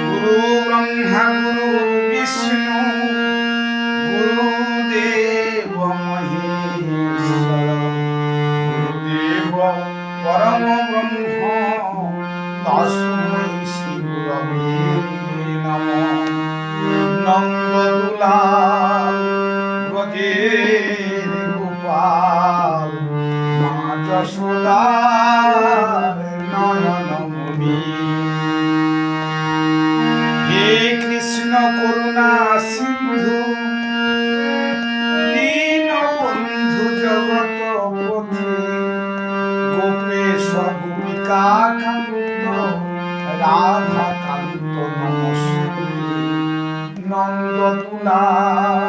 গুরু ব্রহ্মা গুরু বিষ্ণু গুরুদেব মহেশ্বর গুরুদেব পরম ব্রহ্ম তস্मै শ্রী গুরবে নমঃ। নন্দদুলাল ব্রজের গোপাল মা যশোদার নয়নমণি। হে কৃষ্ণ করুণা সিন্ধু দীন বন্ধু জগত পথে গোপেশ গোপিকা কান্ত রাধা কান্ত নমস্তে। নন্দদুলাল